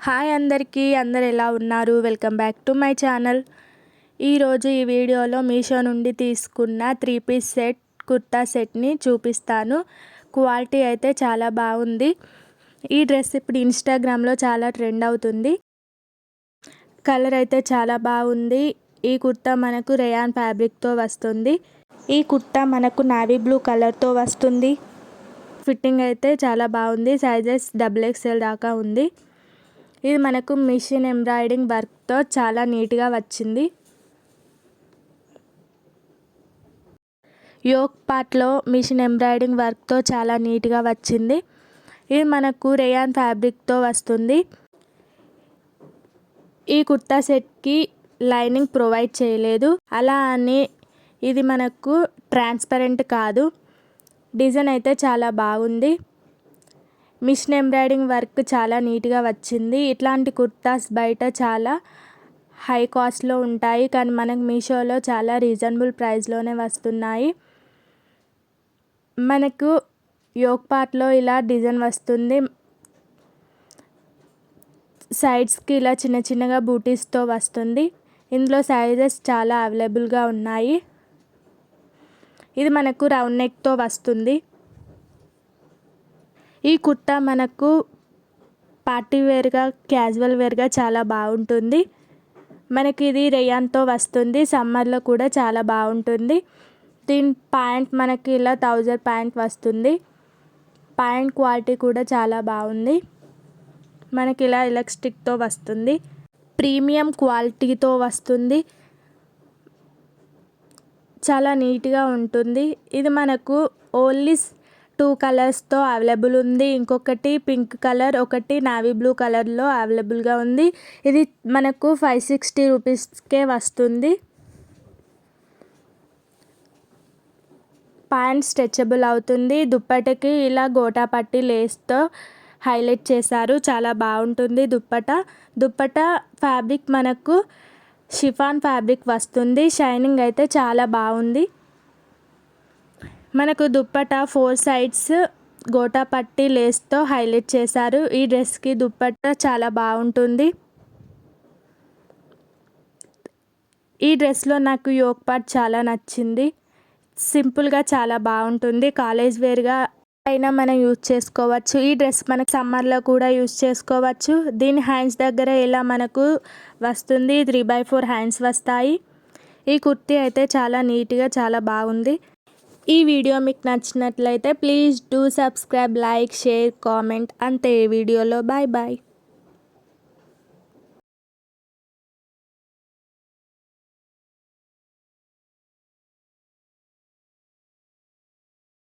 Hi అందరికీ, అందరు ఎలా ఉన్నారు? Welcome back to my channel. ఈరోజు ఈ వీడియోలో మీషో నుండి తీసుకున్న 3 పీస్ సెట్ కుర్తా సెట్ని చూపిస్తాను. క్వాలిటీ అయితే చాలా బాగుంది. ఈ డ్రెస్ ఇప్పుడు ఇన్స్టాగ్రామ్లో చాలా ట్రెండ్ అవుతుంది. కలర్ అయితే చాలా బాగుంది. ఈ కుర్తా మనకు రేయాన్ ఫ్యాబ్రిక్తో వస్తుంది. ఈ కుర్తా మనకు నావీ బ్లూ కలర్తో వస్తుంది. ఫిట్టింగ్ అయితే చాలా బాగుంది. సైజెస్ XXL దాకా ఉంది. ఇది మనకు మిషన్ ఎంబ్రాయిడింగ్ వర్క్తో చాలా నీట్గా వచ్చింది. యోక్ పార్ట్లో మిషన్ ఎంబ్రాయిడింగ్ వర్క్తో చాలా నీట్గా వచ్చింది. ఇది మనకు రేయాన్ ఫ్యాబ్రిక్తో వస్తుంది. ఈ కుర్తా సెట్కి లైనింగ్ ప్రొవైడ్ చేయలేదు. అలా అని ఇది మనకు ట్రాన్స్పరెంట్ కాదు. డిజైన్ అయితే చాలా బాగుంది. మిషన్ ఎంబ్రాయిడింగ్ వర్క్ చాలా నీట్గా వచ్చింది. ఇట్లాంటి కుర్తాస్ బయట చాలా హై కాస్ట్లో ఉంటాయి, కానీ మనకు మీషోలో చాలా రీజనబుల్ ప్రైస్లోనే వస్తున్నాయి. మనకు యోక్ పార్ట్లో ఇలా డిజైన్ వస్తుంది. సైడ్స్కి ఇలా చిన్న చిన్నగా బూటీస్తో వస్తుంది. ఇందులో సైజెస్ చాలా అవైలబుల్గా ఉన్నాయి. ఇది మనకు రౌండ్ నెక్తో వస్తుంది. ఈ కుర్తా మనకు పార్టీ వేర్గా, క్యాజువల్ వేర్గా చాలా బాగుంటుంది. మనకి ఇది రేయాన్తో వస్తుంది. సమ్మర్లో కూడా చాలా బాగుంటుంది. దీని ప్యాంట్ మనకి ఇలా 1000 ప్యాంట్ వస్తుంది. ప్యాంట్ క్వాలిటీ కూడా చాలా బాగుంది. మనకి ఇలా ఎలాస్టిక్తో వస్తుంది. ప్రీమియం క్వాలిటీతో వస్తుంది. చాలా నీట్గా ఉంటుంది. ఇది మనకు ఓన్లీ 2 కలర్స్తో అవైలబుల్ ఉంది. ఇంకొకటి పింక్ కలర్, ఒకటి నావీ బ్లూ కలర్లో అవైలబుల్గా ఉంది. ఇది మనకు 560 రూపీస్కే వస్తుంది. ప్యాంట్ స్ట్రెచబుల్ అవుతుంది. దుప్పటకి ఇలా గోటాపట్టి లేస్తో హైలైట్ చేశారు. చాలా బాగుంటుంది దుప్పట ఫ్యాబ్రిక్ మనకు షిఫాన్ ఫ్యాబ్రిక్ వస్తుంది. షైనింగ్ అయితే చాలా బాగుంది. మనకు దుప్పట 4 సైడ్స్ గోటాపట్టి లేస్తో హైలైట్ చేశారు. ఈ డ్రెస్కి దుప్పట చాలా బాగుంటుంది. ఈ డ్రెస్లో నాకు యోక్ పార్ట్ చాలా నచ్చింది. సింపుల్గా చాలా బాగుంటుంది. కాలేజ్ వేర్గా అయినా మనం యూజ్ చేసుకోవచ్చు. ఈ డ్రెస్ మనకు సమ్మర్లో కూడా యూజ్ చేసుకోవచ్చు. దీని హ్యాండ్స్ దగ్గర ఇలా మనకు వస్తుంది. 3/4 హ్యాండ్స్ వస్తాయి. ఈ కుర్తీ అయితే చాలా నీట్గా చాలా బాగుంది. ఈ వీడియో మీకు నచ్చినట్లయితే please do subscribe, like, share, comment. అంతే ఈ వీడియోలో. Bye bye.